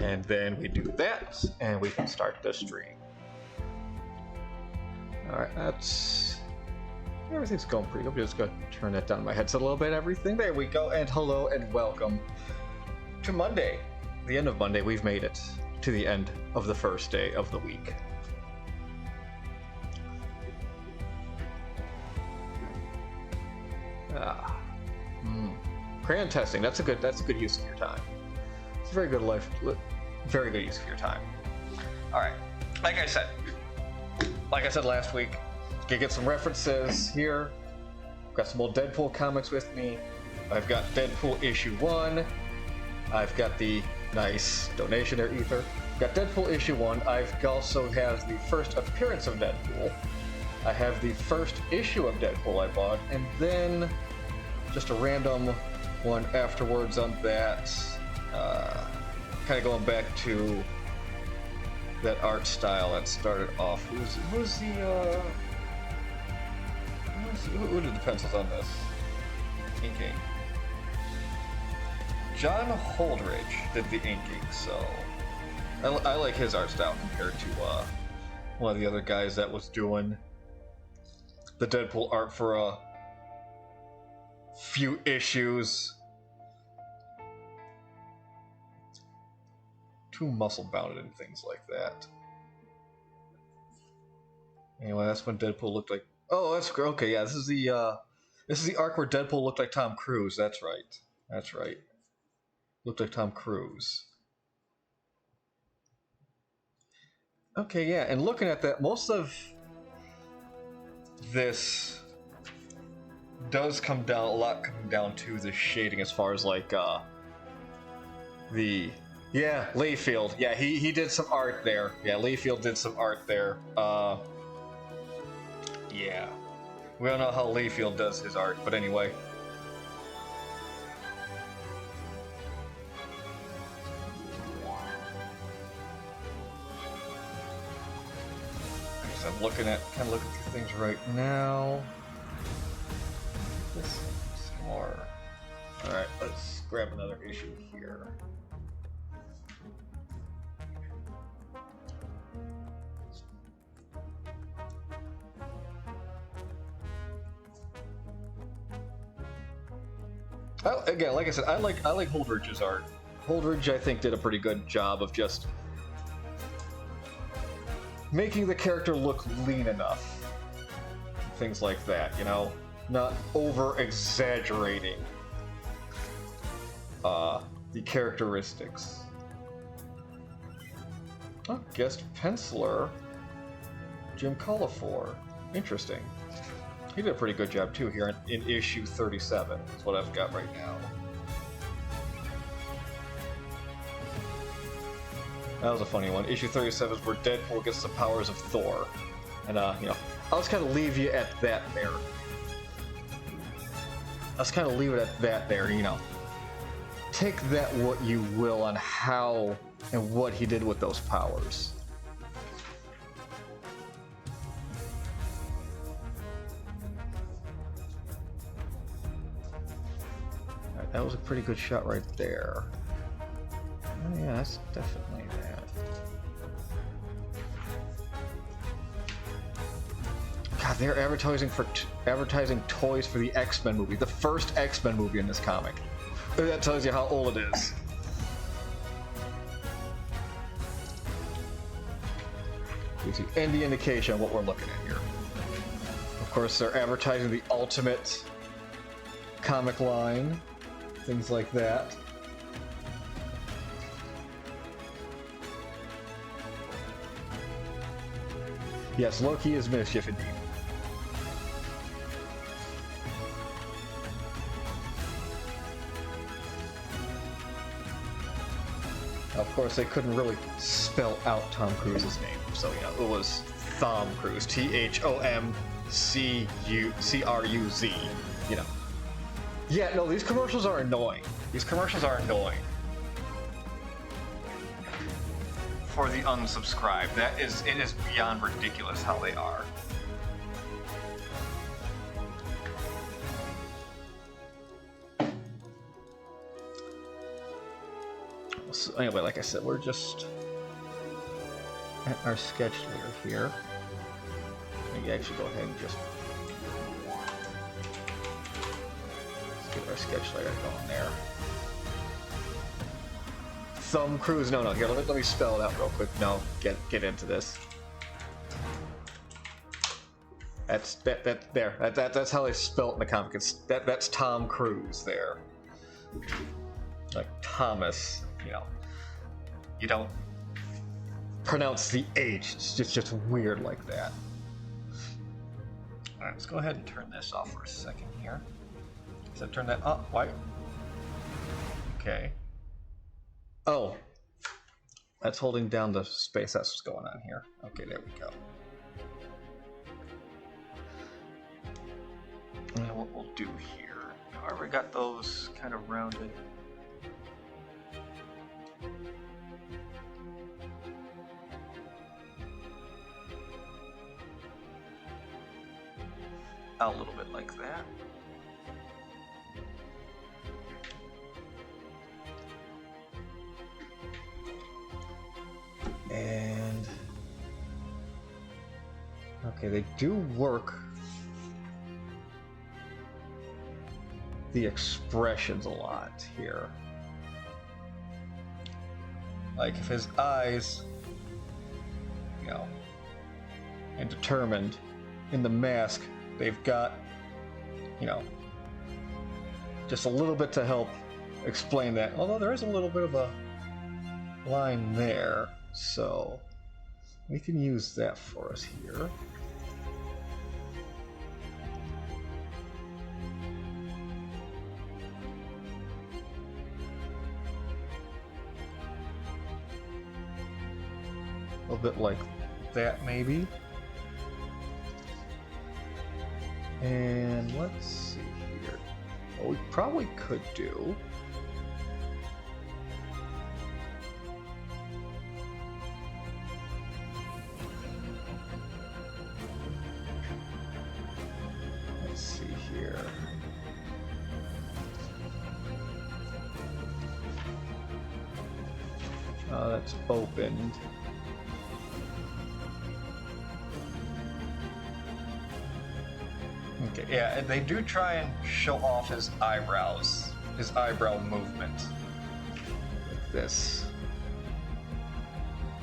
And then we do that, and we can start the stream. Alright, that's... everything's going pretty good. I'm just gonna turn that down my headset a little bit, everything. There we go, and hello and welcome to Monday. The end of Monday, we've made it to the end of the first day of the week. Crayon testing, that's a good use of your time. It's a very good use of your time. Alright, like I said last week, gonna get some references here. Got some old Deadpool comics with me. I've got Deadpool issue 1. I've got the nice donation there, Ether. Got Deadpool issue 1. I've also have the first appearance of Deadpool. I have the first issue of Deadpool I bought, and then just a random one afterwards on that. Kind of going back to that art style that started off. Who did the pencils on this? Inking. John Holdridge did the inking, so I like his art style compared to one of the other guys that was doing the Deadpool art for a few issues. Too muscle bounded and things like that. Anyway, that's when Deadpool looked like. Oh, that's okay. Yeah, this is the arc where Deadpool looked like Tom Cruise. That's right. That's right. Looked like Tom Cruise. Okay, yeah, and looking at that, most of this does come down to the shading as far as like the. Yeah, Layfield. Yeah, he did some art there. Yeah, Layfield did some art there. Yeah. We don't know how Layfield does his art, but anyway. I guess I'm looking through things right now. This some more. Alright, let's grab another issue here. Again, like I said, I like Holdridge's art. Holdridge, I think, did a pretty good job of just making the character look lean enough. Things like that, you know? Not over-exaggerating the characteristics. Oh, guest penciler, Jim Collifor. Interesting. He did a pretty good job too here in issue 37. That's what I've got right now. That was a funny one. Issue 37 is where Deadpool gets the powers of Thor. And, you know, I'll just kind of leave you at that there. Let's kind of leave it at that there, you know. Take that what you will on how and what he did with those powers. That was a pretty good shot right there. Oh yeah, that's definitely that. God, they're advertising toys for the X-Men movie, the first X-Men movie in this comic. That tells you how old it is. Gives you any indication of what we're looking at here. Of course, they're advertising the Ultimate comic line. Things like that. Yes, Loki is mischief indeed. Of course, they couldn't really spell out Tom Cruise's name, so you know, it was Thom Cruise. T-H-O-M-C-U-C-R-U-Z. You know. Yeah, no, these commercials are annoying. These commercials are annoying. For the unsubscribed, it is beyond ridiculous how they are. So anyway, like I said, we're just at our sketch layer here. Maybe actually go ahead and just get our sketch layer going there. Thumb cruise. No, here. Let me spell it out real quick. No, get into this. That's that's how they spell it in the comic. That's Tom Cruise there. Like Thomas, you don't pronounce the H. It's just weird like that. All right, let's go ahead and turn this off for a second here. So turn that up. Why? Okay. Oh, that's holding down the space. That's what's going on here. Okay, there we go. And what we'll do here. I already got those kind of rounded. Out a little bit like that. And okay, they do work the expressions a lot here. Like if his eyes, and determined in the mask, they've got, just a little bit to help explain that. Although there is a little bit of a line there, so we can use that for us here. A little bit like that, maybe. And let's see here. What we probably could do. Let's see here. That's opened. Okay, yeah, and they do try and show off his eyebrows, his eyebrow movement. Like this.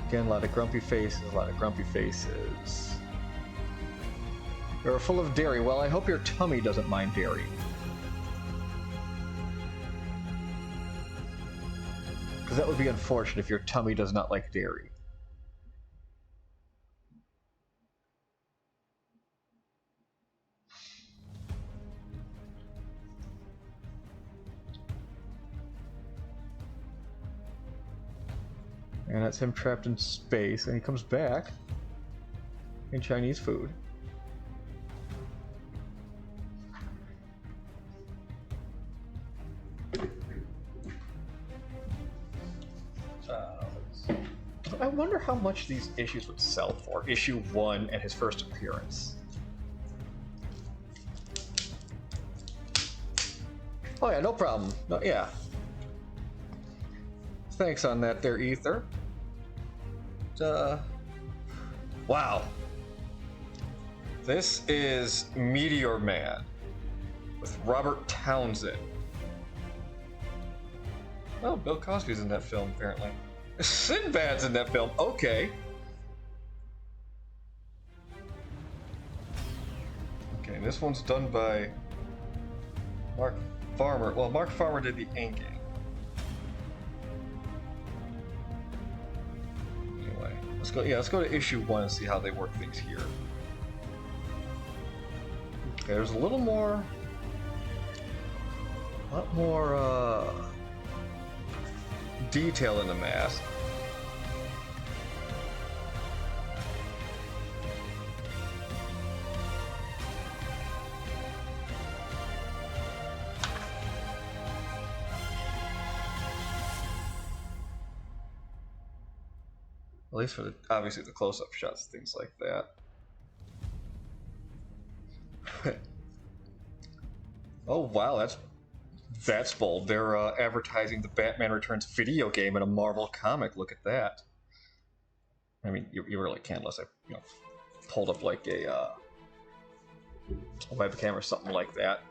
Again, a lot of grumpy faces, You're full of dairy. Well, I hope your tummy doesn't mind dairy. Because that would be unfortunate if your tummy does not like dairy. And that's him trapped in space, and he comes back in Chinese food. I wonder how much these issues would sell for. Issue 1 and his first appearance. Oh yeah, no problem. No, yeah. Thanks on that there, Ether. Wow. This is Meteor Man with Robert Townsend. Oh, Bill Cosby's in that film, apparently. Sinbad's in that film. Okay. Okay, this one's done by Mark Farmer. Well, Mark Farmer did the inking. Anyway, let's go. Yeah, let's go to issue 1 and see how they work things here. Okay, there's a lot more detail in the mask. At least for obviously the close-up shots, things like that. Oh wow, that's That's bold. They're advertising the Batman Returns video game in a Marvel comic. Look at that. I mean, you really can't unless I pulled up like a webcam or something like that.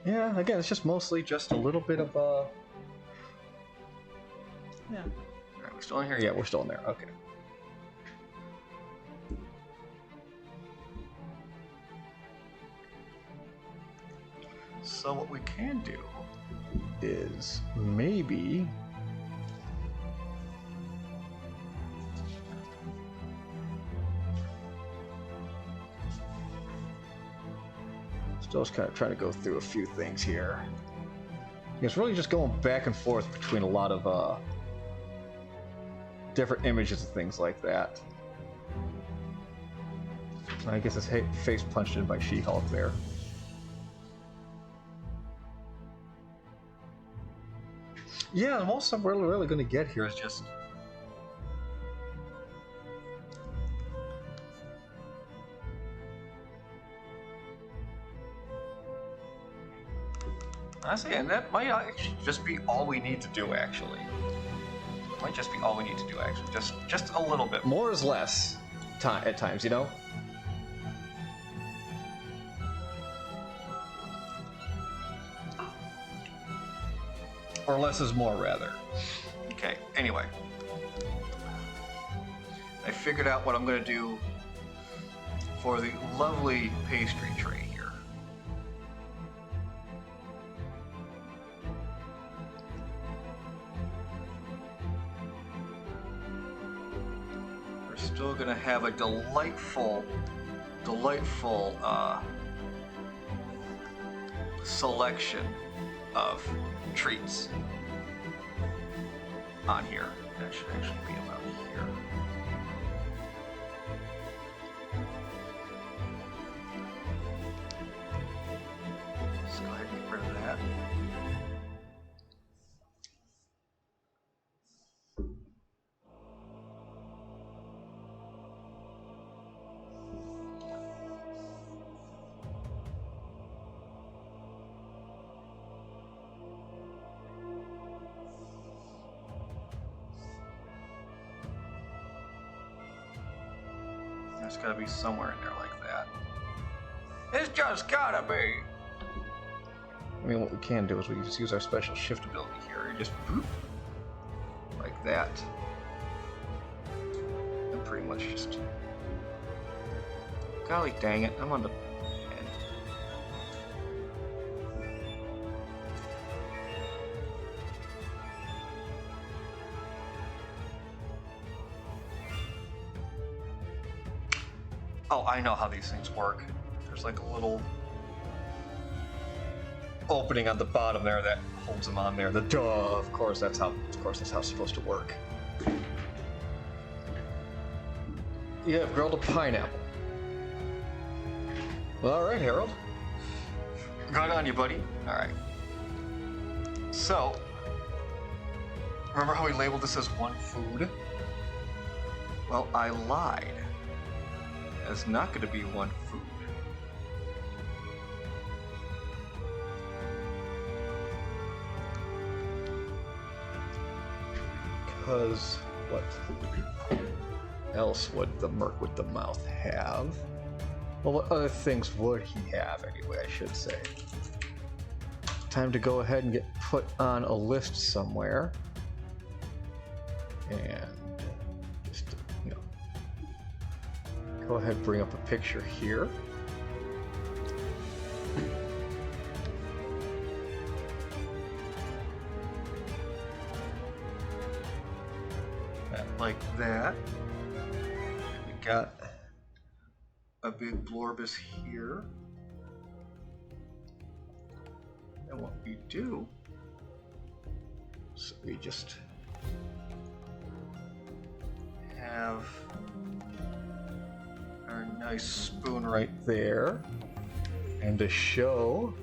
Yeah, again, it's just mostly just a little bit of yeah. Alright, we're still in here? Yeah, we're still in there. Okay. So what we can do is maybe still just kind of trying to go through a few things here. It's really just going back and forth between a lot of different images and things like that. I guess his face punched in by She-Hulk there. Yeah, most I'm really going to get here is just honestly, and that might actually just be all we need to do. Actually, it might just be all we need to do. Actually, just a little bit. More is less. At times, you know. Or less is more, rather. Okay. Anyway, I figured out what I'm going to do for the lovely pastry tray here. Still gonna have a delightful selection of treats on here. That should actually be about here. Let's go ahead and get rid of that. It's gotta be somewhere in there like that. It's just gotta be! I mean, what we can do is we can just use our special shift ability here and just boop, like that. And pretty much just... Golly dang it, I'm on the... Oh, I know how these things work. There's like a little opening on the bottom there that holds them on there. The duh, of course that's how it's supposed to work. You have grilled a pineapple. Well, all right, Harold. Good on you, buddy. All right. So, remember how we labeled this as one food? Well, I lied. It's not going to be one food. Because what else would the Merc with the Mouth have? Well, what other things would he have anyway, I should say. Time to go ahead and get put on a list somewhere. And just, go ahead and bring up a picture here. Like that. We got a big Blorbus here. And what we do, so we just have our Nice spoon right there. And to show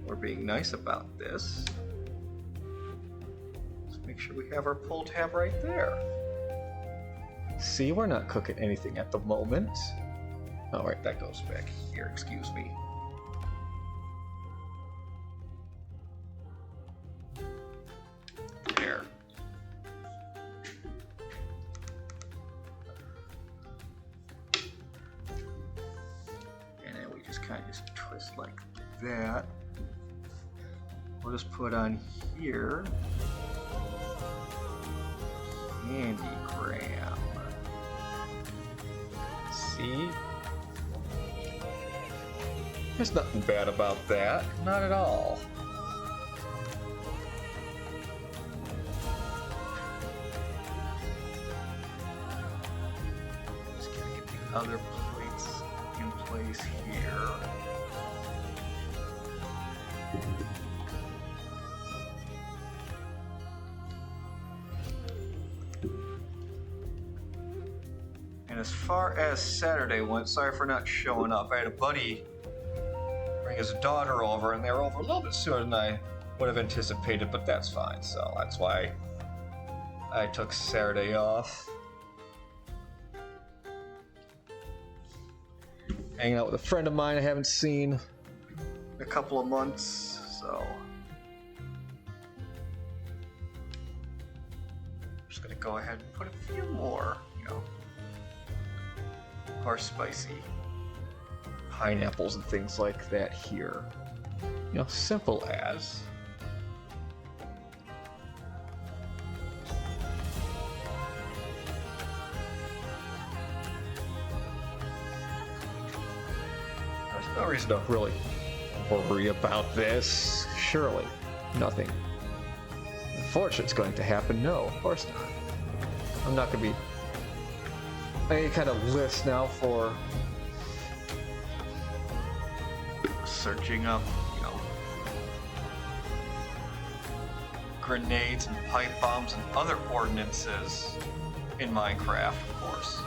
we're being nice about this, let's make sure we have our pull tab right there. See, we're not cooking anything at the moment. Alright, that goes back here, excuse me. There. And then we just kind of just twist like that. We'll just put on here Candygram. See? There's nothing bad about that. Not at all. Just gotta get the other plates in place here. And as far as Saturday went, sorry for not showing up. I had a buddy bring his daughter over, and they were over a little bit sooner than I would have anticipated, but that's fine. So that's why I took Saturday off. Hanging out with a friend of mine I haven't seen in a couple of months, so I'm just gonna go ahead and put a few more, more spicy pineapples and things like that here. Simple as. There's no reason to really worry about this. Surely, nothing unfortunate's going to happen. No, of course not. I'm not going to be any kind of list now for searching up, grenades and pipe bombs and other ordnances in Minecraft, of course.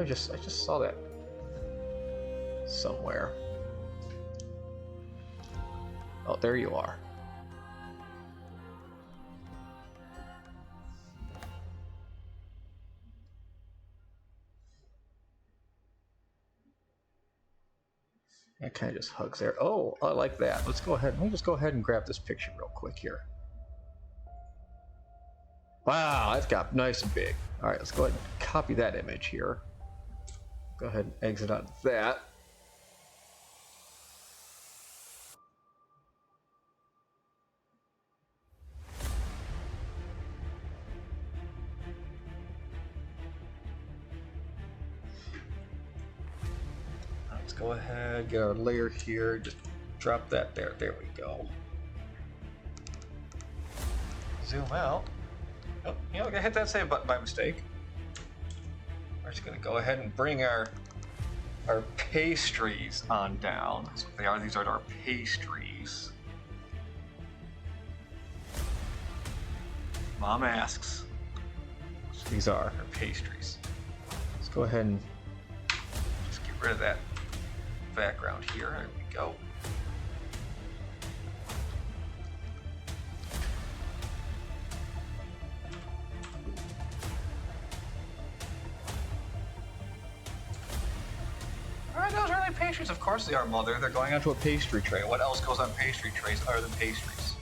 I just saw that somewhere. Oh, there you are. That kind of just hugs there. Oh, I like that. Let's go ahead. Let me just go ahead and grab this picture real quick here. Wow, that's got nice and big. All right, let's go ahead and copy that image here. Go ahead and exit out of that. Let's go ahead, get our layer here, just drop that there. There we go. Zoom out. Oh, I hit that save button by mistake. We're just going to go ahead and bring our pastries on down. That's what they are. These are our pastries. Mom asks. So these are our pastries. Let's go ahead and just get rid of that background here. There we go. Those are really pastries. Of course they are, Mother. They're going onto a pastry tray. What else goes on pastry trays other than pastries?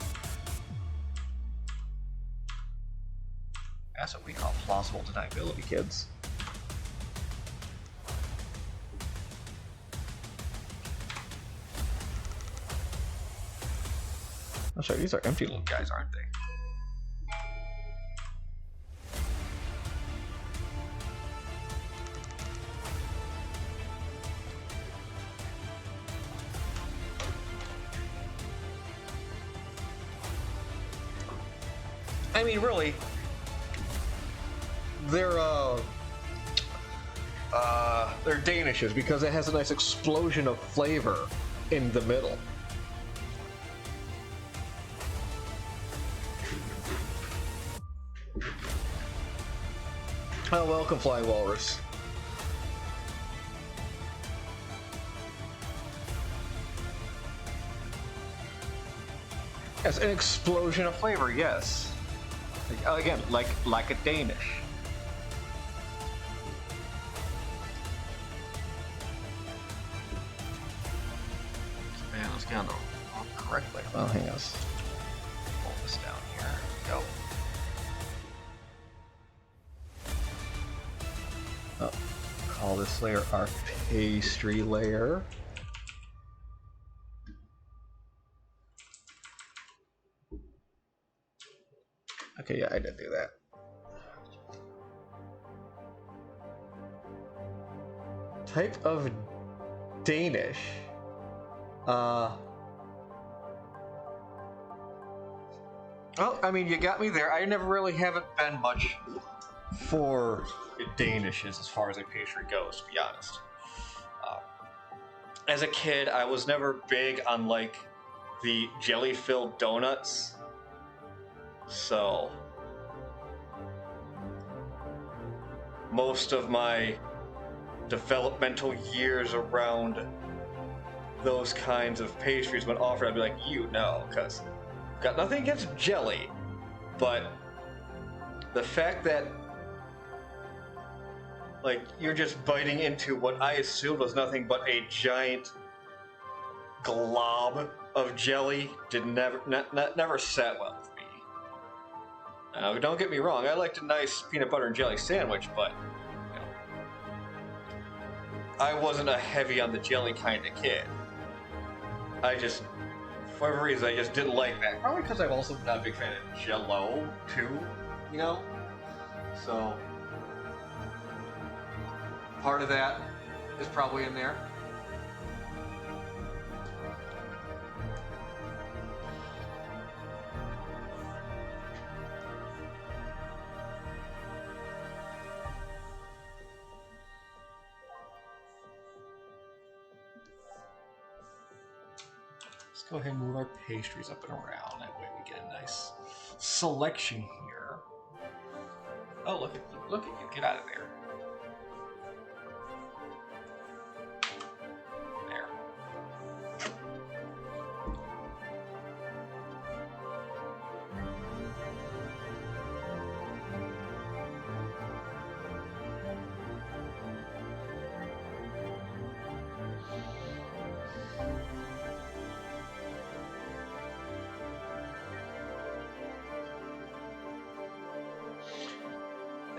That's what we call plausible deniability, kids. I'm sorry, these are empty little guys, aren't they? I mean, really, they're Danishes because it has a nice explosion of flavor in the middle. Oh, welcome, Flying Walrus. Yes, an explosion of flavor, yes. Again, like a Danish. Man, let's get on the correctly. Oh, hang on. Pull this down here. Go. Oh, call this layer our pastry layer. Okay, yeah, I did do that. Type of Danish. Well, I mean, you got me there. I never really haven't been much for Danishes as far as a pastry goes, to be honest. As a kid, I was never big on, like, the jelly-filled donuts. So, most of my developmental years around those kinds of pastries when offered, I'd be like, no, because I've got nothing against jelly, but the fact that, like, you're just biting into what I assumed was nothing but a giant glob of jelly never sat well with me. Don't get me wrong, I liked a nice peanut butter and jelly sandwich, but you know, I wasn't a heavy on the jelly kind of kid. I just, for whatever reason, I just didn't like that. Probably because I'm also not a big fan of Jell-O, too, you know? So, part of that is probably in there. Let's go ahead and move our pastries up and around. That way we get a nice selection here. Oh, look at you. Get out of there. There.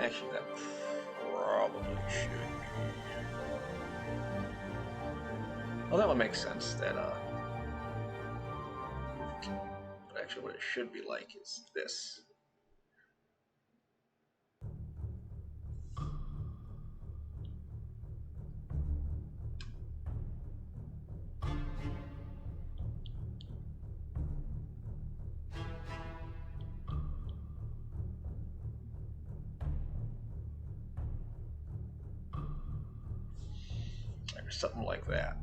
Actually, that probably should be. Well, that would make sense. That but actually, what it should be like is this. Or something like that.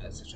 That's it.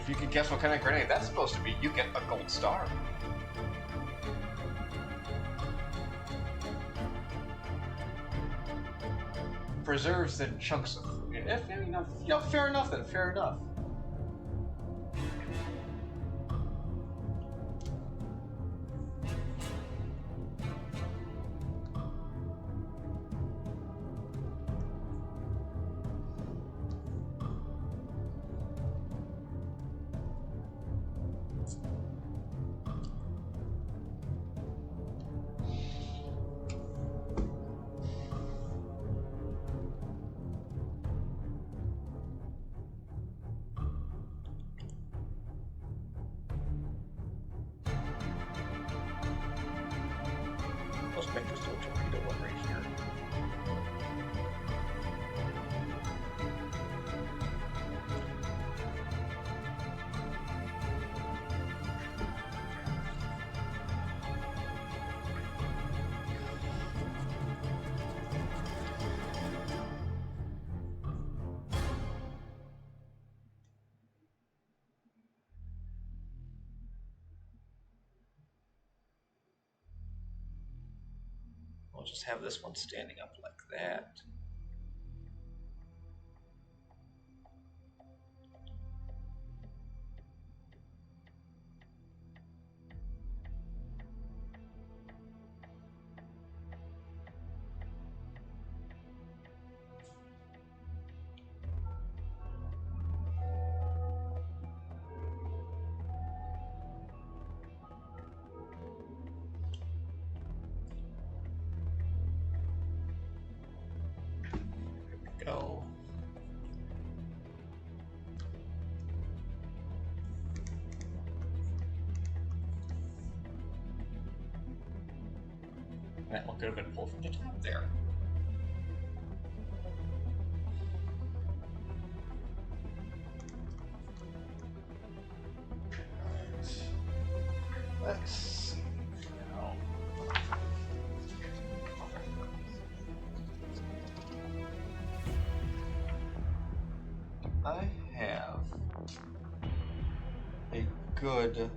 If you can guess what kind of grenade that's supposed to be, you get a gold star. Preserves in chunks of food. If, fair enough then, fair enough. Let's make this little torpedo one right here. We'll just have this one standing up like that. Go. That one could have been pulled from the top there. Let's see now. I have a good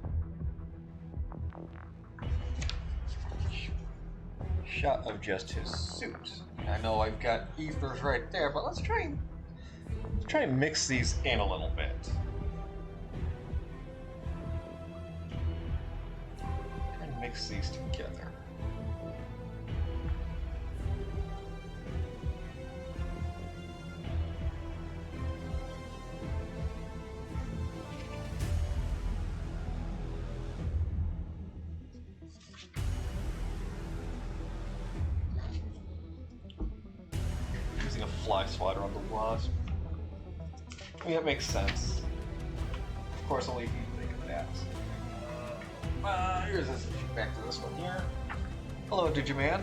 shot of just his suit. I know I've got ethers right there, but let's try and mix these in a little bit. Try and mix these together. Fly swatter on the Wasp. I mean, that makes sense. Of course, only if you think of that. Here's this. Back to this one here. Hello, Digiman.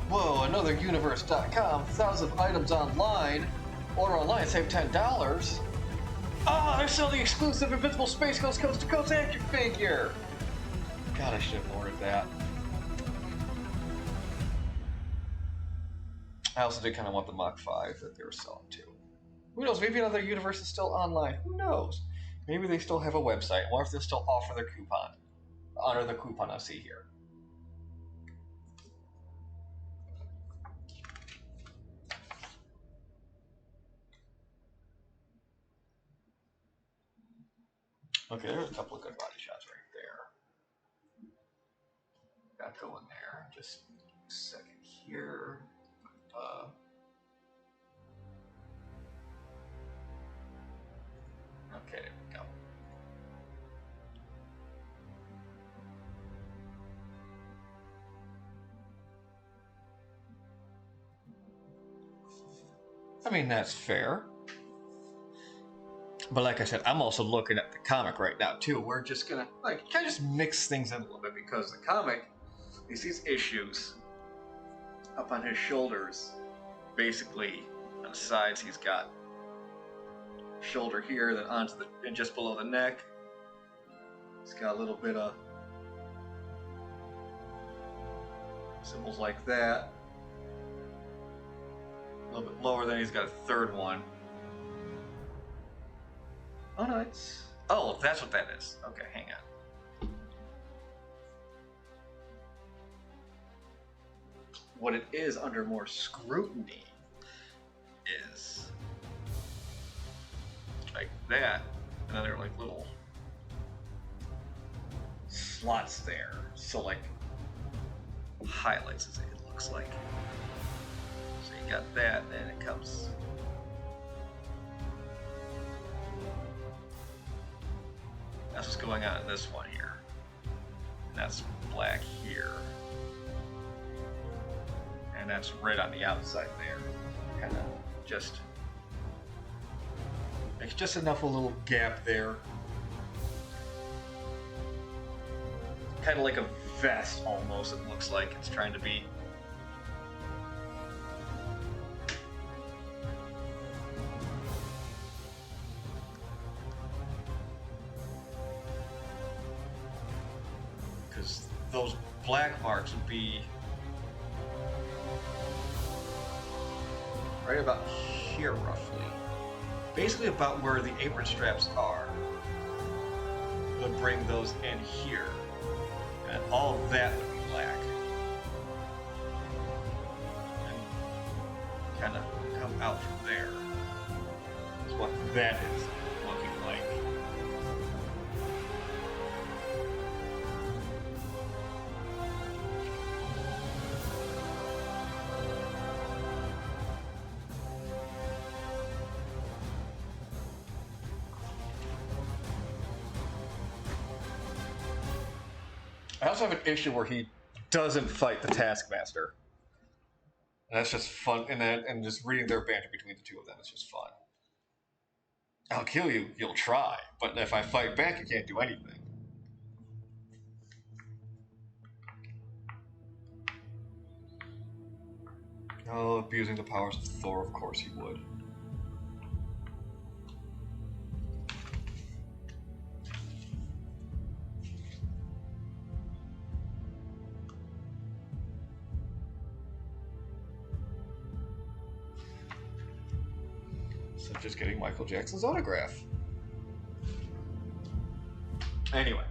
Whoa, anotheruniverse.com, 1,000 items online. Order online, save $10. Ah, I sell the exclusive Invincible Space Ghost Coast to Coast action figure! God, I should have ordered that. I also did kind of want the Mach 5 that they were selling too. Who knows, maybe another universe is still online. Who knows? Maybe they still have a website. Or if they still offer their coupon. Honor the coupon I see here. Okay, there's a couple of good body shots right there. Got going there. Just a second here. Okay, there we go. I mean, that's fair. But like I said, I'm also looking at the comic right now too. We're just gonna kind of just mix things in a little bit because the comic is these issues up on his shoulders, basically on the sides he's got shoulder here, then onto the and just below the neck. It's got a little bit of symbols like that. A little bit lower, then he's got a third one. Oh no, it's... Oh, that's what that is. Okay, hang on. What it is under more scrutiny is like that, and then there are like little slots there. So like highlights as it looks like. So you got that, and then it comes. That's what's going on in this one here. And that's black here. And that's right on the outside there. Kind of just makes just enough of a little gap there. Kind of like a vest almost, it looks like it's trying to be. Because those black marks would be right about here roughly. Basically about where the apron straps are. Would bring those in here. And all of that would be black. And kind of come out from there. That's what that is looking like. I also have an issue where he doesn't fight the Taskmaster. And that's just fun, and just reading their banter between the two of them is just fun. I'll kill you, you'll try, but if I fight back, you can't do anything. Oh, abusing the powers of Thor, of course he would. Such as getting Michael Jackson's autograph. Anyway.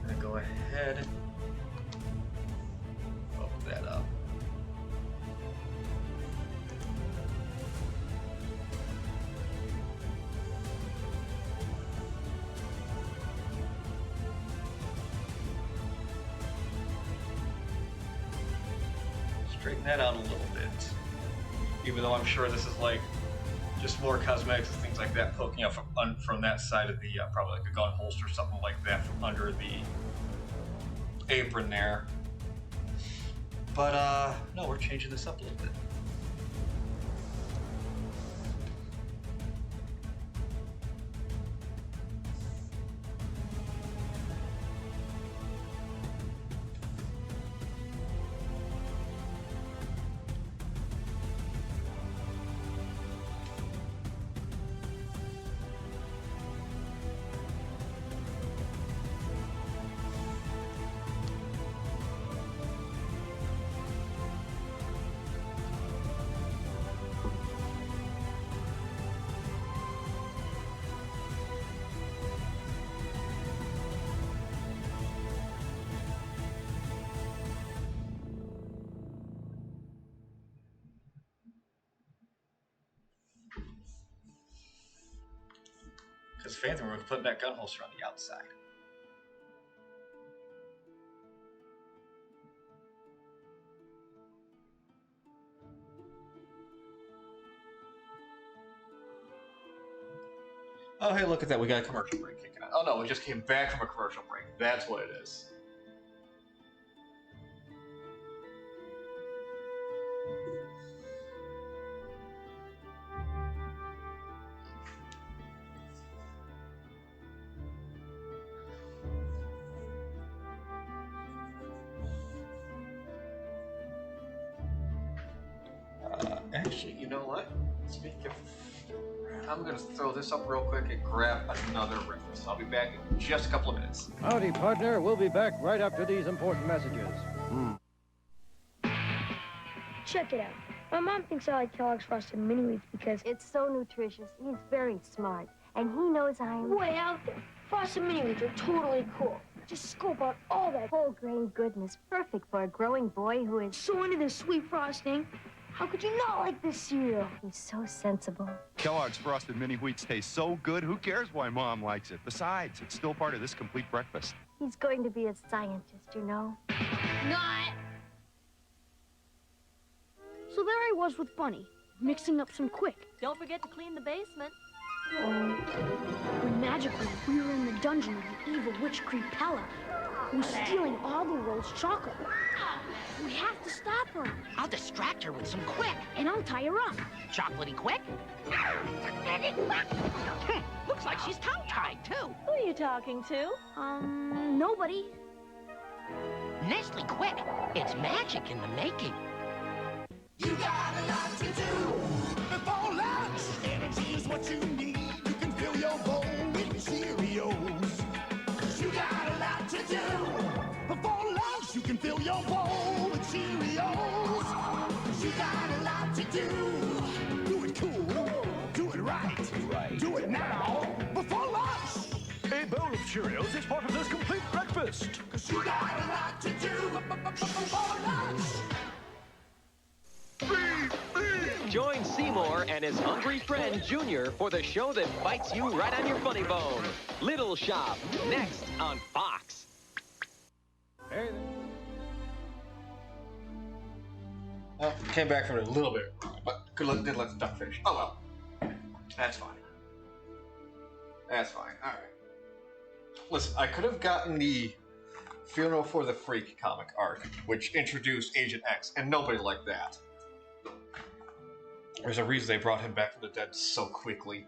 I'm gonna go ahead. That up. Straighten that out a little bit. Even though I'm sure this is like just more cosmetics and things like that poking out from that side of the probably like a gun holster or something like that from under the apron there. But, no, we're changing this up a little bit. Because Phantom was putting that gun holster on the outside. Oh, hey, look at that. We got a commercial break kicking on. Oh, no, we just came back from a commercial break. That's what it is. Actually, you know what? Speaking of, I'm gonna throw this up real quick and grab another reference. I'll be back in just a couple of minutes. Howdy, partner. We'll be back right after these important messages. Check it out. My mom thinks I like Kellogg's Frosted Mini Wheats because It's so nutritious. He's very smart. And he knows I'm way out there. Frosted Mini Wheats are totally cool. Just scoop out all that whole grain goodness, perfect for a growing boy who is so into this sweet frosting. How could you not like this cereal? He's so sensible. Kellogg's Frosted Mini Wheats taste so good, who cares why Mom likes it? Besides, it's still part of this complete breakfast. He's going to be a scientist, you know. Not. So there I was with Bunny, mixing up some quick. Don't forget to clean the basement. When magically we were in the dungeon of the evil witch Creepella, who was stealing all the world's chocolate. We have to stop her, I'll distract her with some quick. and I'll tie her up. Chocolatey quick? Looks like she's tongue-tied, too. Who are you talking to? Nobody. Nestle Quick. It's magic in the making. You got a lot to do before lunch. Energy is what you need. You can fill your bowl with Cheerios. You got a lot to do before lunch. You can fill your bowl with Cheerios. You got a lot to do. Do it cool. Do it right. Do it now before lunch. A bowl of Cheerios is part of this complete breakfast. 'Cause you got a lot to do before lunch. Join Seymour and his hungry friend Junior for the show that bites you right on your funny bone. Little Shop, next on Fox. Hey there. Came back from it a little bit, but did let the duck finish. Oh well. That's fine. That's fine. Alright. Listen, I could have gotten the Funeral for the Freak comic arc, which introduced Agent X, and nobody liked that. There's a reason they brought him back from the dead so quickly.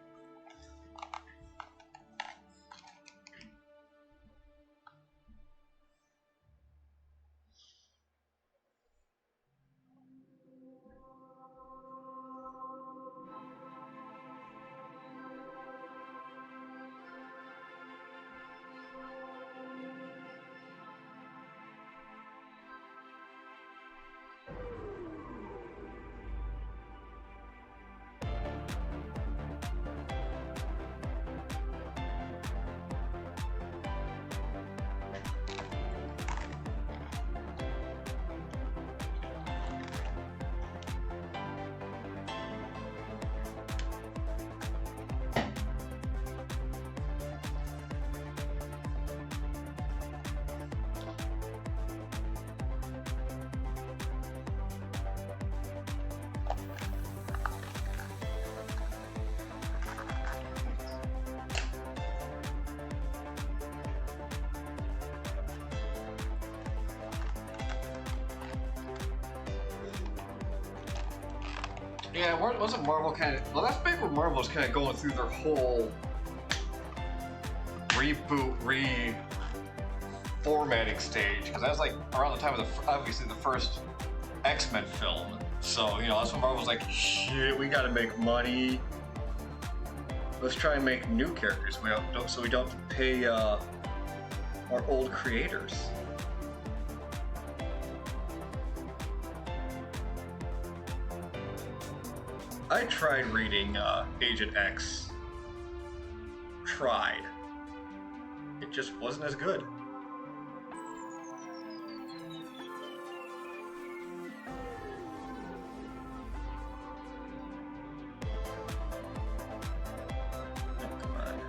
Yeah, wasn't Marvel kind of... Well, that's back where Marvel was kind of going through their whole reboot, reformatting stage, because that was like around the time of obviously the first X-Men film. So, you know, that's when Marvel was like, shit, we gotta make money. Let's try and make new characters so we don't pay our old creators. I tried reading Agent X. Tried. It just wasn't as good. Oh, come on.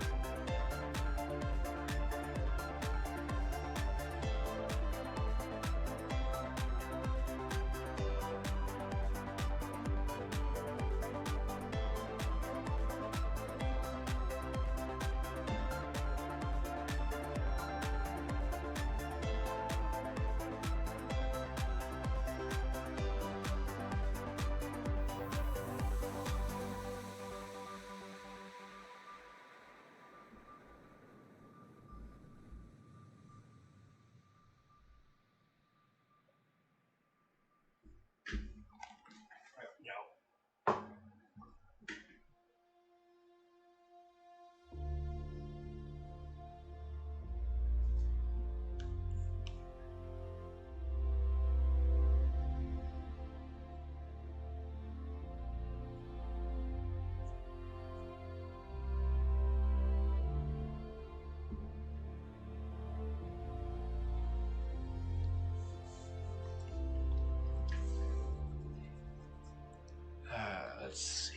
Let's see.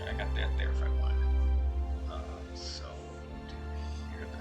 I got that there if I want. So here then.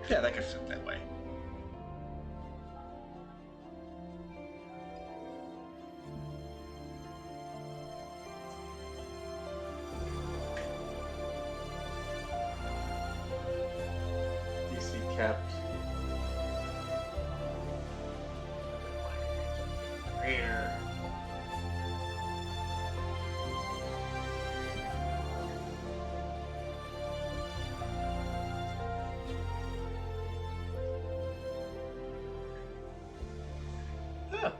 Yeah, that could fit that way. DC kept. Raider. Huh.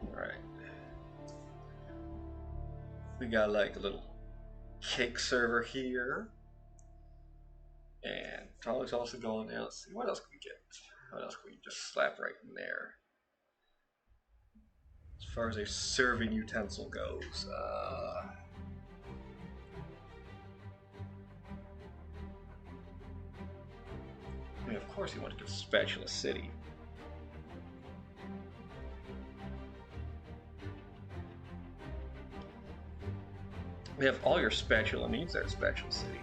Alright. We got like a little cake server here. And Tolly's also going there. Let's see, what else can we get? What else can we just slap right in there? As far as a serving utensil goes, I mean, of course you want to give Spatula City. We have all your spatula needs there at Spatula City.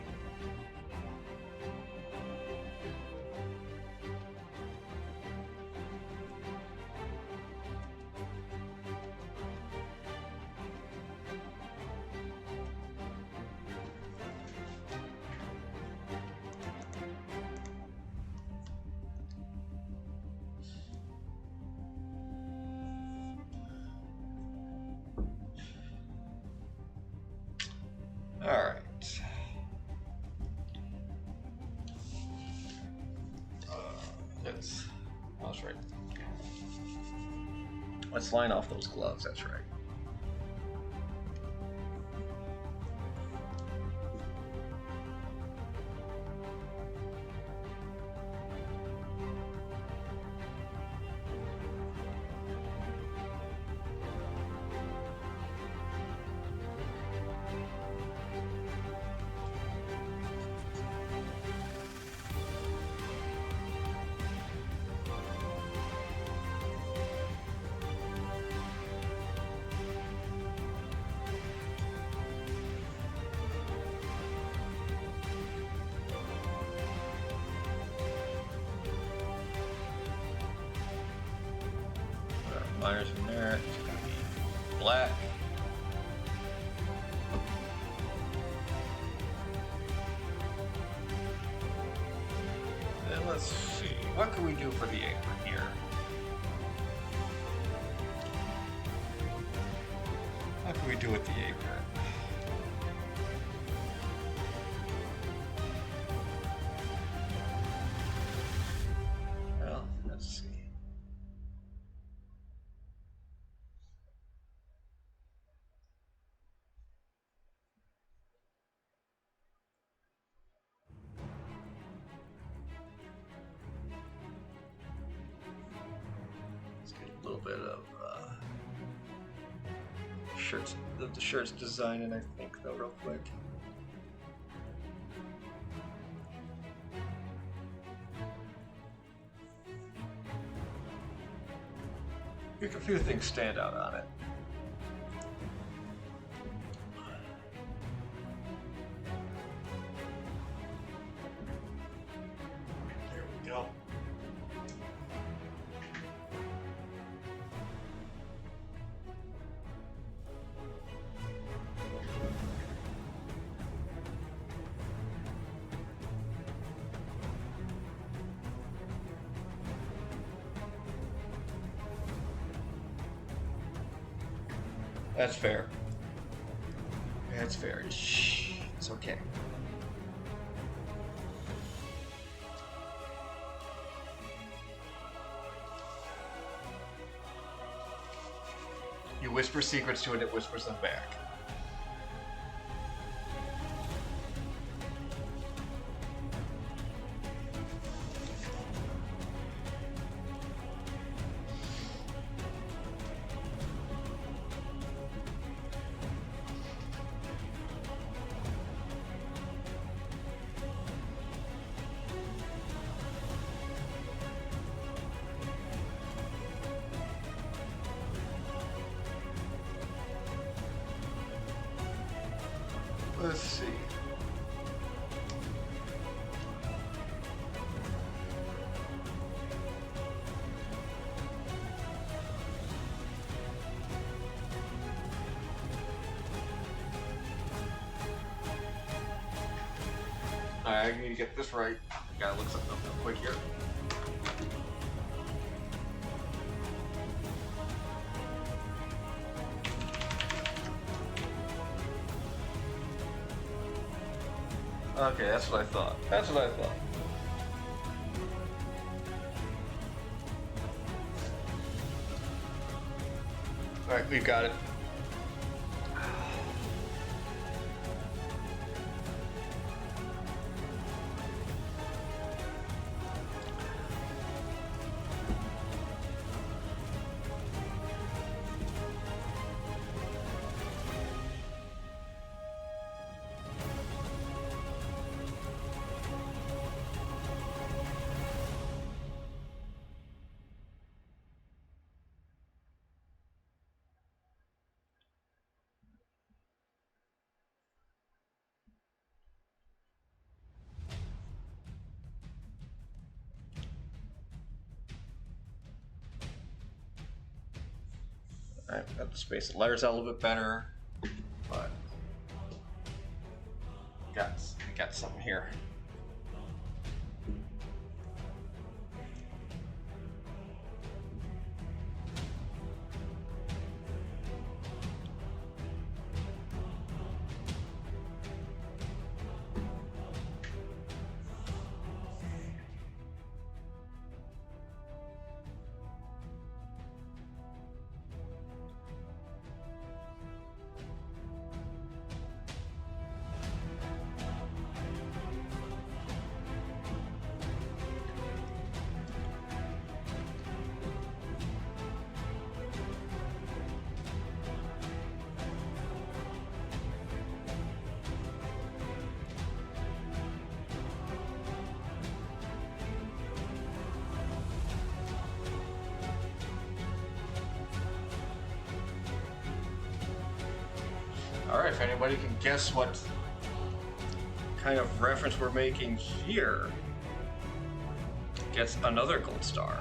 Alright. That's right. Let's line off those gloves, that's right. Miners in there, it's going to be black. And let's see, what can we do for the apron here? What can we do with the apron? Well, let's see. A little bit of shirts, the shirts design, and I think though, real quick. Make a few things stand out on it. There we go. That's fair. That's fair. Shh. It's okay. You whisper secrets to it, it whispers them back. Let's see. Alright, I need to get this right. Gotta look something up real quick here. Okay, that's what I thought. That's what I thought. Alright, we've got it. Alright, got the space the letters out a little bit better, but got something here. Alright, if anybody can guess what kind of reference we're making here, gets another gold star.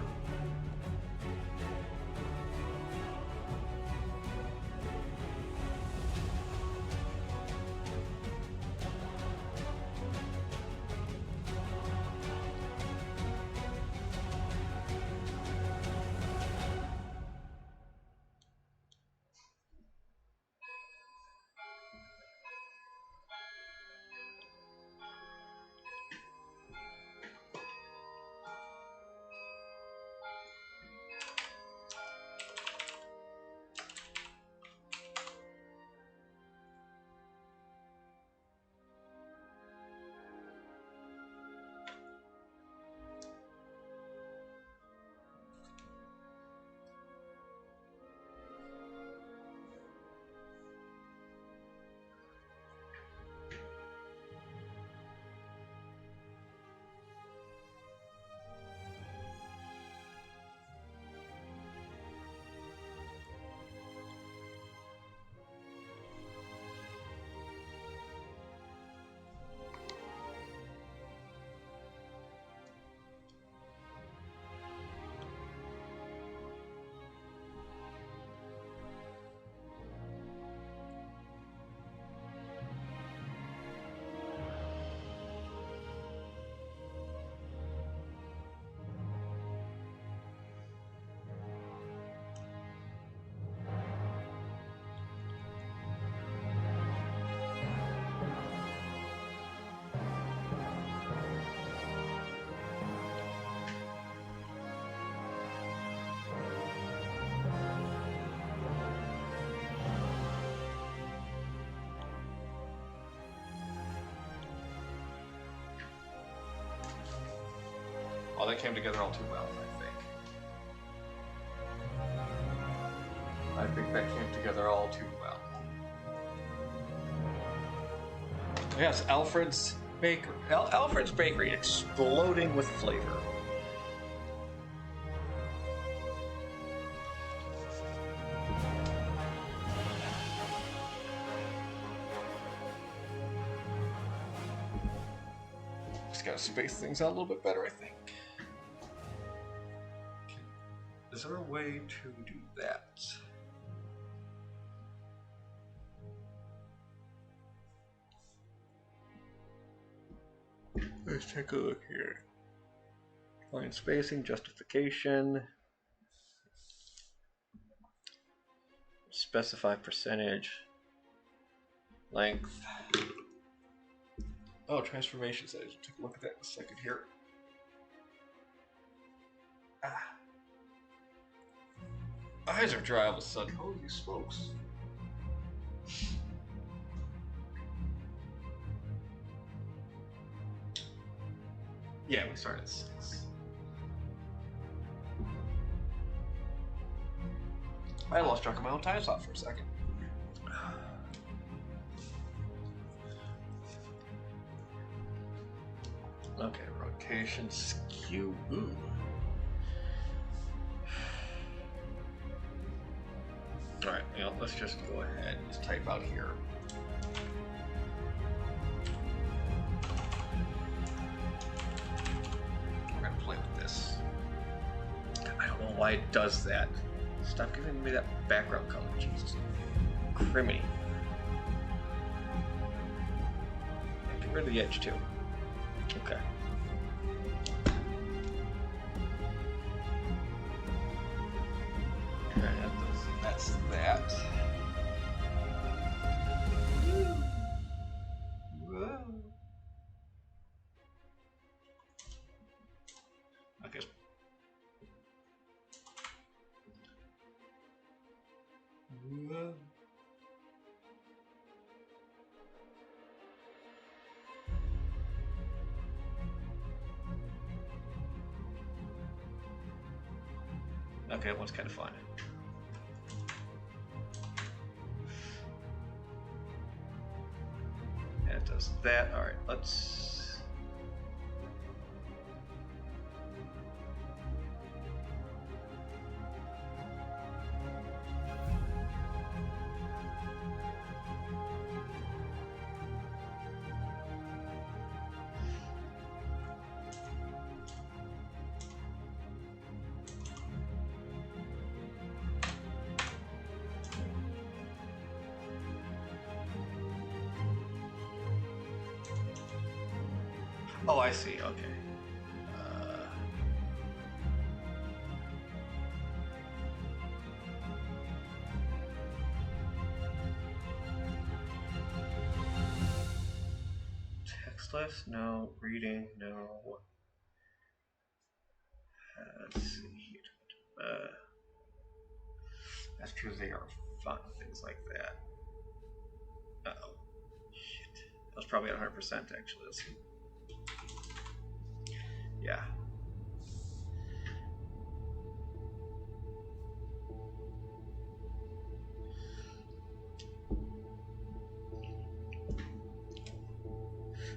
Oh, that came together all too well, I think that came together all too well. Yes, Alfred's Bakery. Alfred's Bakery, exploding with flavor. Just gotta space things out a little bit better, I think. Is there a way to do that? Let's take a look here. Line spacing, justification. Specify percentage. Length. Oh, transformation size. Take a look at that in a second here. Eyes are dry all of a sudden. Holy smokes. Yeah, we started at 6. I lost track of my own time slot for a second. Okay, rotation skew. Ooh. Alright, let's just go ahead and just type out here. We're gonna play with this. I don't know why it does that. Stop giving me that background color, Jesus. Criminy. Get rid of the edge too. Okay. That's that. Whoa. Okay. Whoa. Okay, that one's kind of fun. And it does that. All right, let's. Oh, I see. Okay. Text list? No. Reading? No. Let's see. That's true. They are fun. Things like that. Uh-oh. Shit. That was probably at 100% actually. Let's see. Yeah.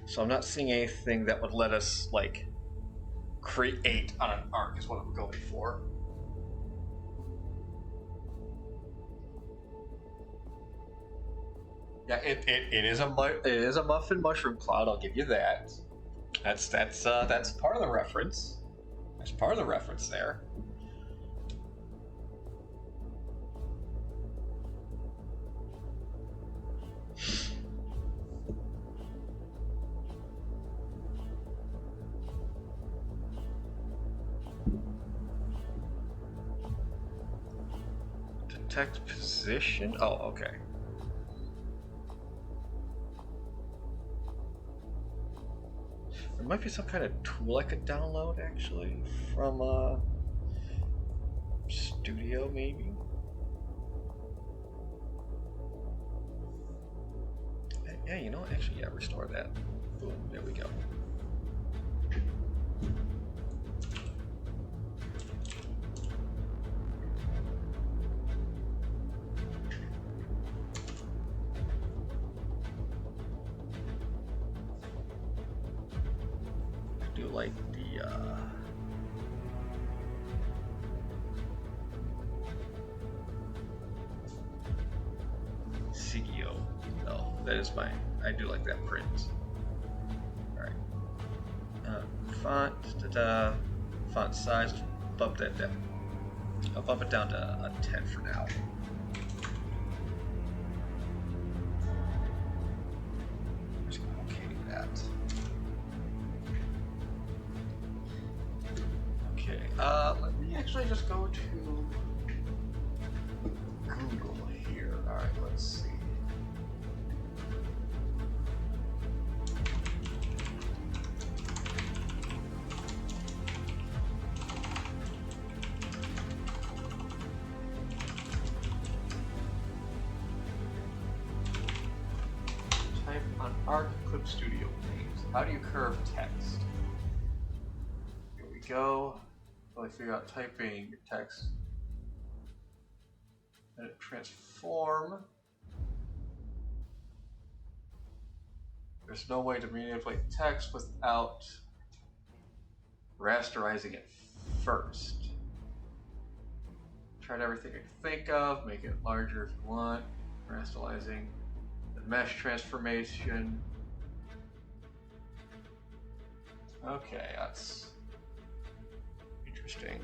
So I'm not seeing anything that would let us like create on an arc is what I'm going for. Yeah, it is a muffin mushroom cloud. I'll give you that. That's part of the reference. That's part of the reference there. Detect position. Oh, okay. There might be some kind of tool I could download actually from Studio maybe. Yeah, you know what? Actually, yeah, restore that. Boom, there we go. like the Sigio. No, that is my. I do like that print. All right. Font. Font size. Bump that down. I'll bump it down to a 10 for now. Just okay that. Okay. Let me actually just go to Google here. All right. Let's see. On Arc Clip Studio names. How do you curve text? Here we go. Really figure out typing your text. Edit transform. There's no way to manipulate text without rasterizing it first. Tried everything I could think of. Make it larger if you want. Rasterizing. Mesh transformation. Okay, that's interesting.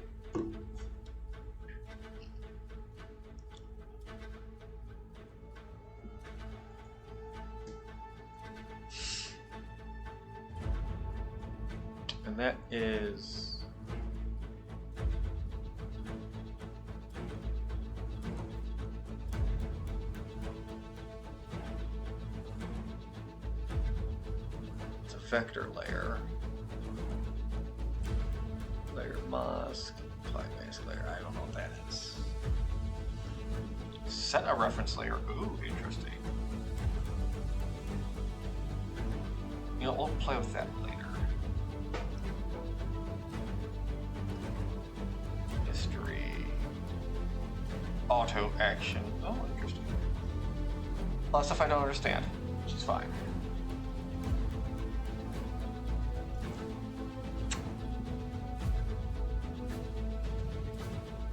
And that is vector layer, layer mask, apply mask layer. I don't know what that is. Set a reference layer. Ooh, interesting. You know, we'll play with that later. History, auto action. Oh, interesting. A lot of stuff I don't understand, which is fine.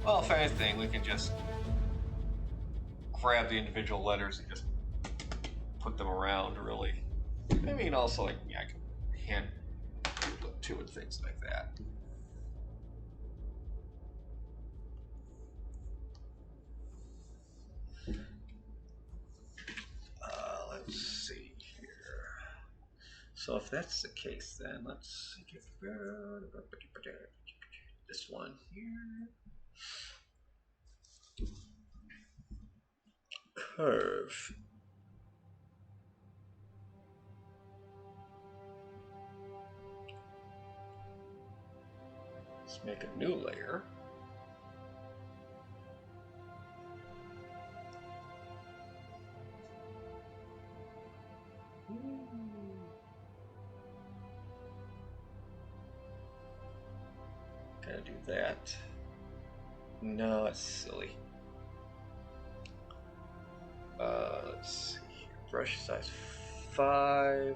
Well, if anything, we can just grab the individual letters and just put them around, really. I mean, also, like, yeah, I can hand flip too and things like that. Let's see here. So if that's the case, then let's give this one here. Curve. Let's make a new layer. Gotta do that. No, it's silly. Let's see here. Brush size 5.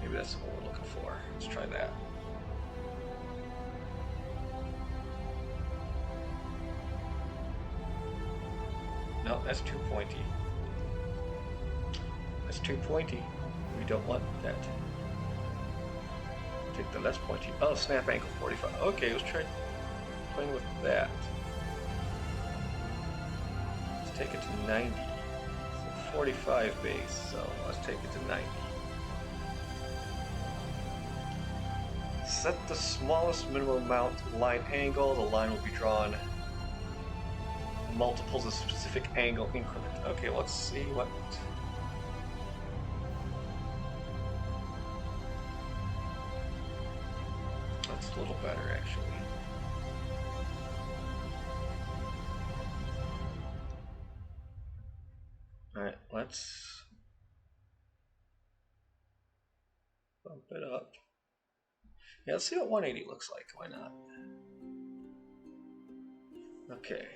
Maybe that's what we're looking for. Let's try that. No, that's too pointy. That's too pointy. We don't want that. Take the less pointy. Oh, snap angle 45. Okay, let's try playing with that. Let's take it to 90. So 45 base, so let's take it to 90. Set the smallest minimum amount line angle. The line will be drawn multiples of specific angle increment. Okay, let's see what. That's a little better, actually. All right, let's bump it up. Yeah, let's see what 180 looks like. Why not? Okay.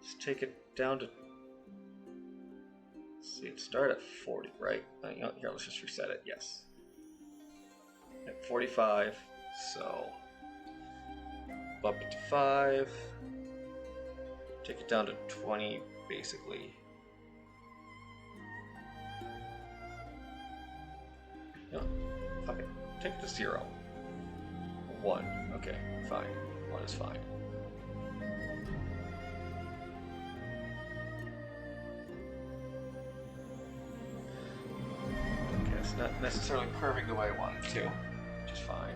Let's take it down to. Let's see, it started at 40, right? You know, here, let's just reset it. Yes. At 45, so bump it to 5. Take it down to 20, basically. No, fuck it. Take it to 0. 1. Okay, fine. 1 is fine. Okay, it's not necessarily curving the way I want it to, which is fine.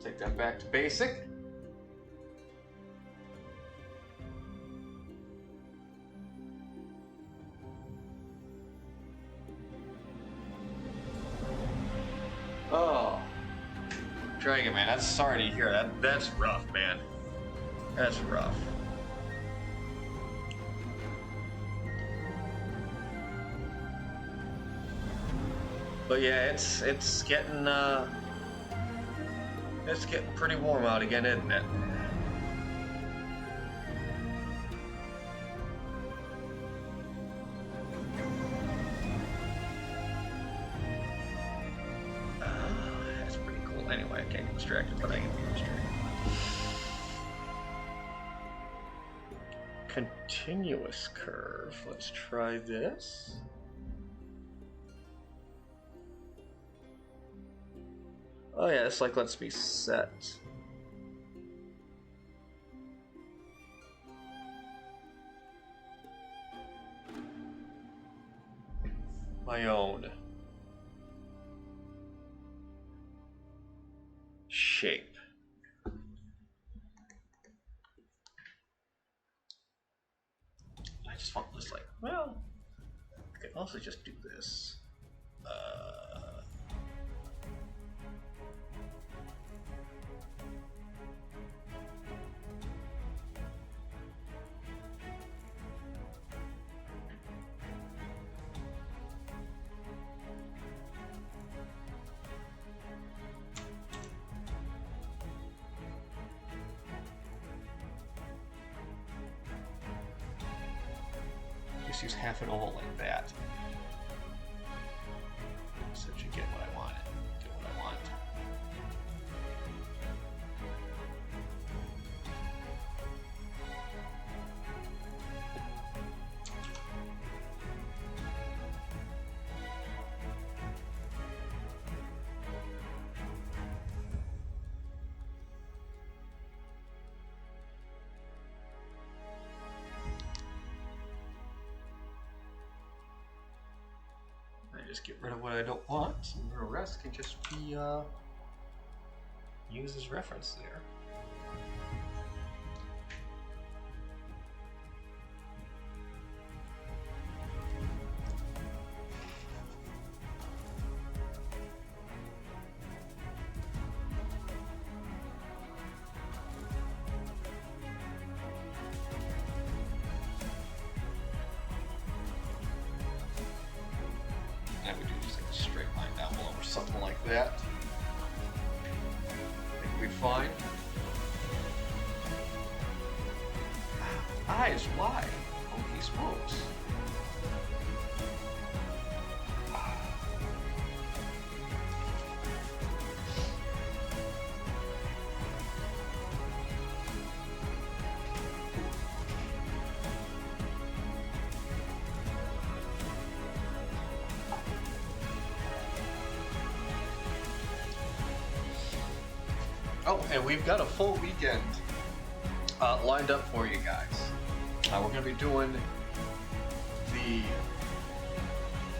Take that back to basic. Oh, Dragon Man, that's sorry to hear that. That's rough, man. That's rough. But yeah, it's getting pretty warm out again, isn't it? That's pretty cool. Anyway, I can't get distracted, but I can get distracted. Continuous curve. Let's try this. Oh yeah, this like lets me set. My own shape. I just want this like, well, I can also just do this. Just use half an oval like that. So that you get what I want. Get what I want. Just get rid of what I don't want, and the rest can just be used as reference there. And we do just like a straight line down below or something like that. I think we'll be fine. Eyes, why? Holy smokes. Oh, and we've got a full weekend lined up for you guys. We're going to be doing the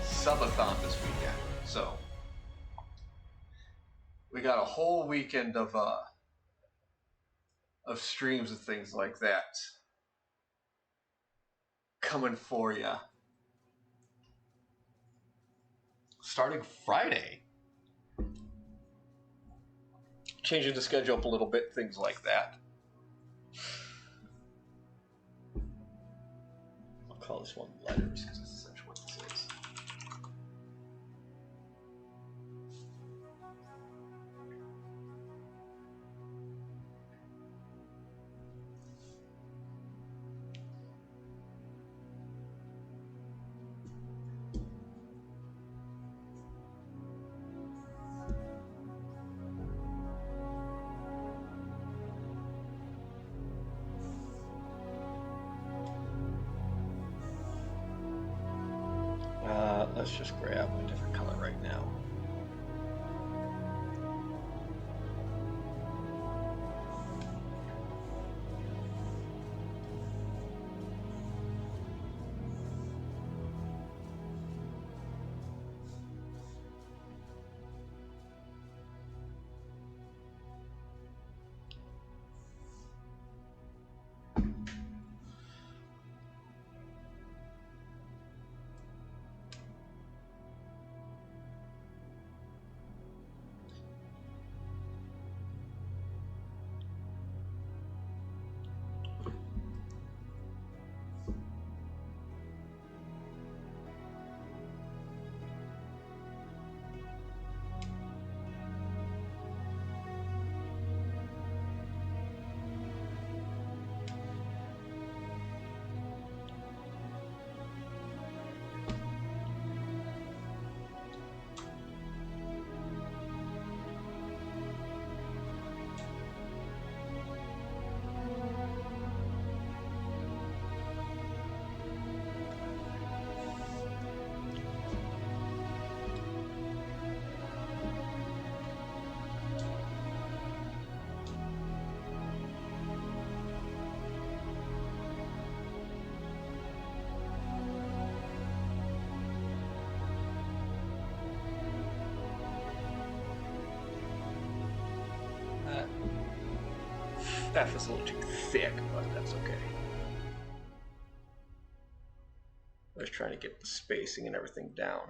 subathon this weekend. So, we got a whole weekend of streams and things like that coming for you. Starting Friday. Changing the schedule up a little bit, things like that. I'll call this one letters because it's essentially what this is. let's just grab a different color right now. F is a little too thick, but that's okay. I was trying to get the spacing and everything down.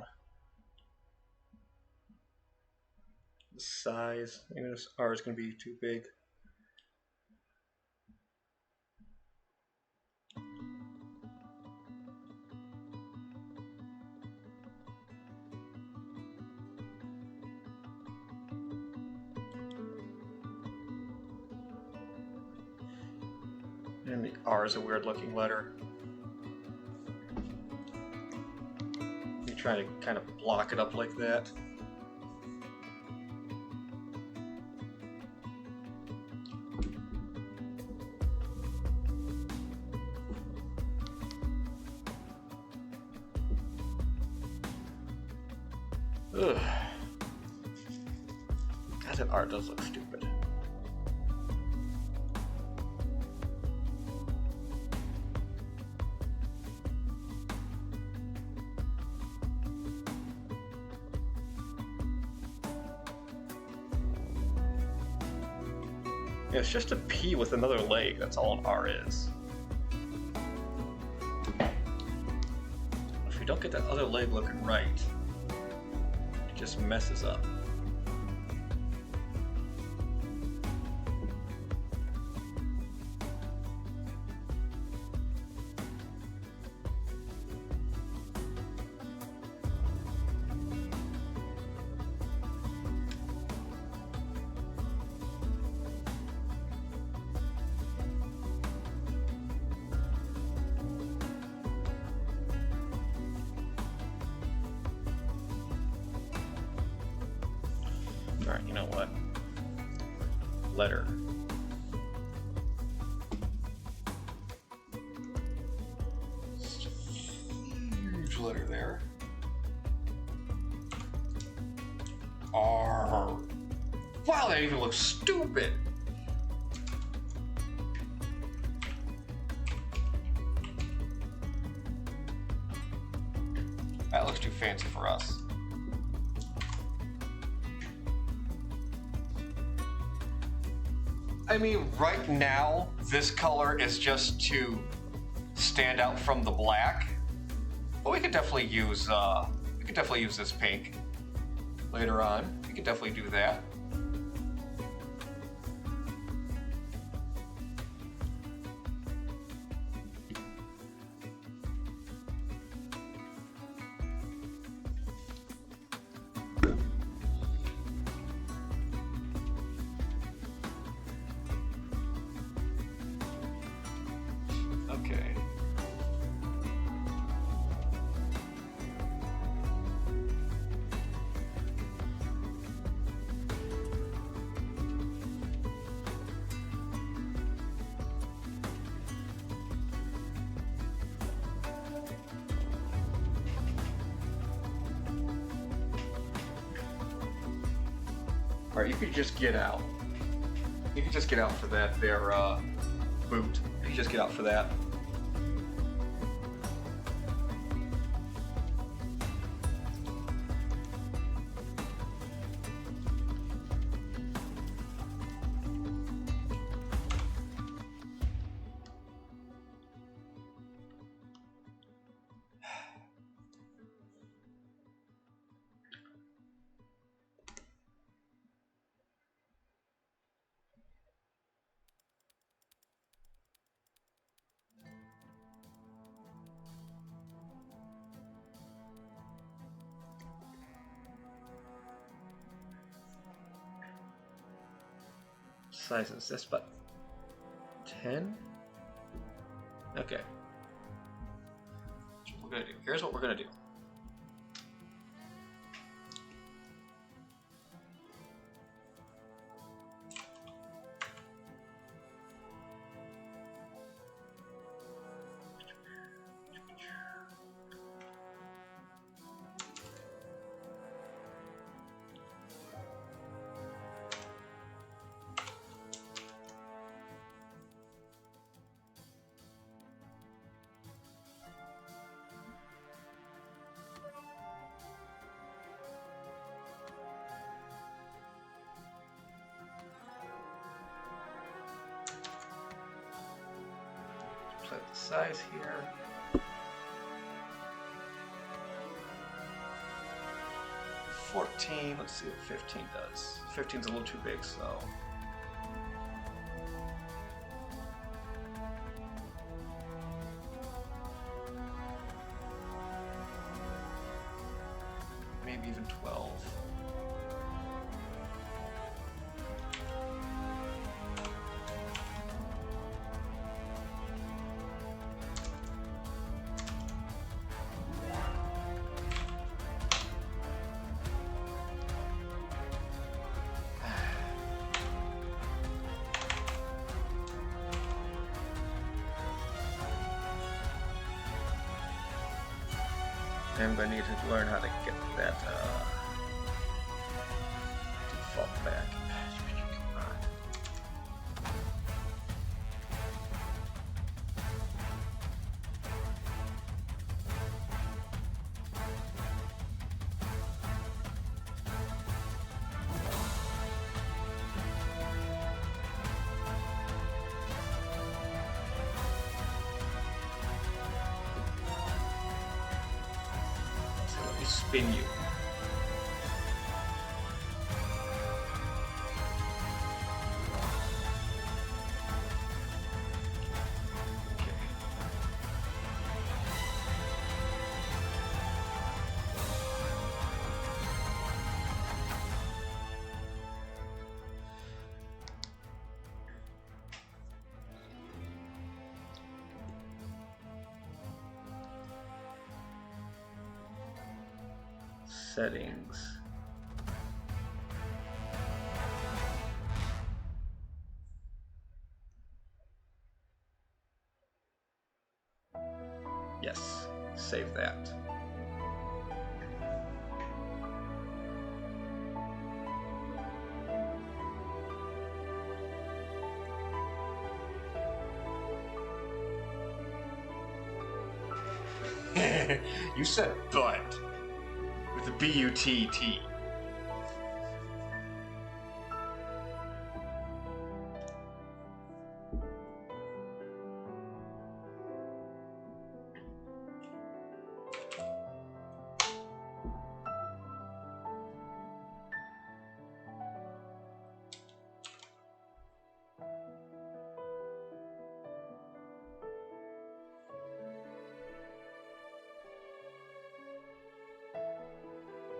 The size, maybe this R is going to be too big. And the R is a weird looking letter. You try to kind of block it up like that. Ugh. God, that R does look stupid. Yeah, it's just a P with another leg, that's all an R is. If we don't get that other leg looking right, it just messes up. Alright, you know what? Letter. Huge letter there. R. Wow, that even looks stupid! That looks too fancy for us. I mean, right now, this color is just to stand out from the black, but we could definitely use this pink later on. We could definitely do that. Okay. Alright, you could just get out. You could just get out for that there boot. You could just get out for that. Size is this, but 10? Okay. What we're gonna do. Here's what we're gonna do. Play with the size here. 14. Let's see what 15 does. 15's a little too big, so. Maybe even 12. I'm going to need to learn how to get that default back. Come on. Spin you. Okay. Settings. Yes, save that. You said but. With the B-U-T-T.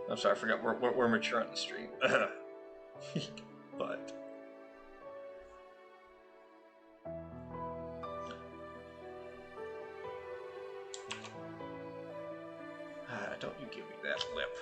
I'm sorry, I forgot we're mature on the stream. But don't you give me that lip.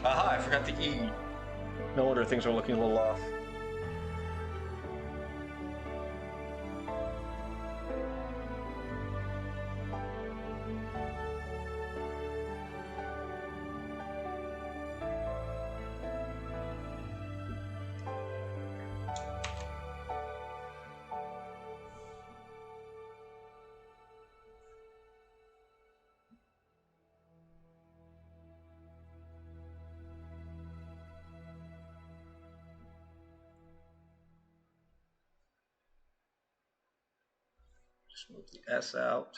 Aha, I forgot the E. No wonder things are looking a little off. Just move the S out.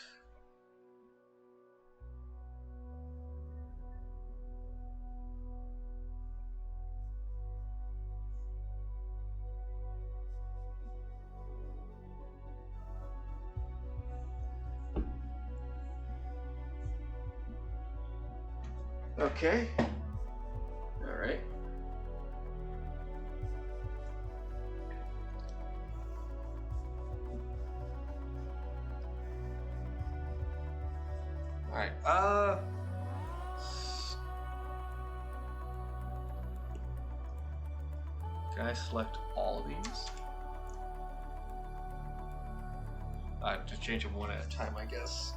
Okay. All right. Alright, can I select all of these? I have to change them one at a time, I guess.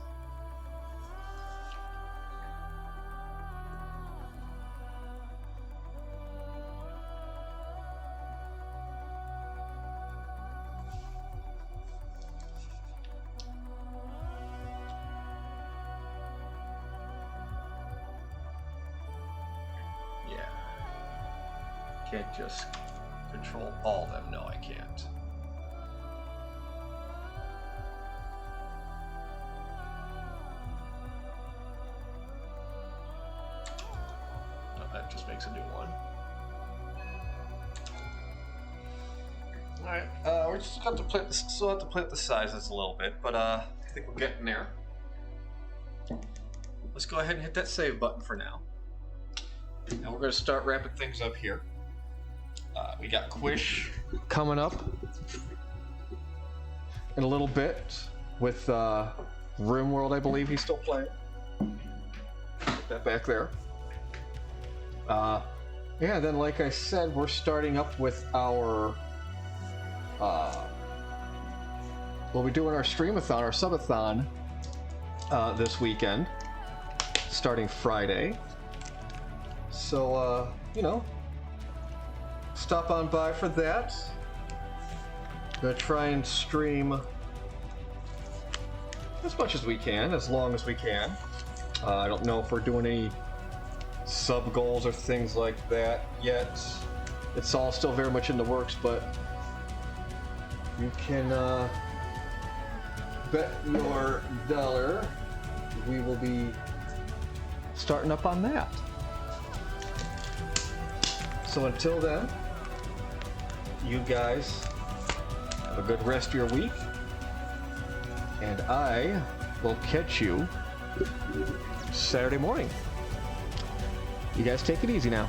Can't just control all of them. No, I can't. Oh, that just makes a new one. All right, we're just going to play this. Still have to play with the sizes a little bit, but I think we're getting there. Let's go ahead and hit that save button for now. And we're going to start wrapping things up here. We got Quish coming up in a little bit with RimWorld, I believe he's still playing. Put that back there. Yeah, then like I said, we're starting up with our we'll be doing our streamathon, our subathon this weekend, starting Friday. So, you know, stop on by for that. Gonna try and stream as much as we can, as long as we can. I don't know if we're doing any sub goals or things like that yet. It's all still very much in the works, but you can bet your dollar we will be starting up on that. So until then, you guys have a good rest of your week, and I will catch you Saturday morning. You guys take it easy now.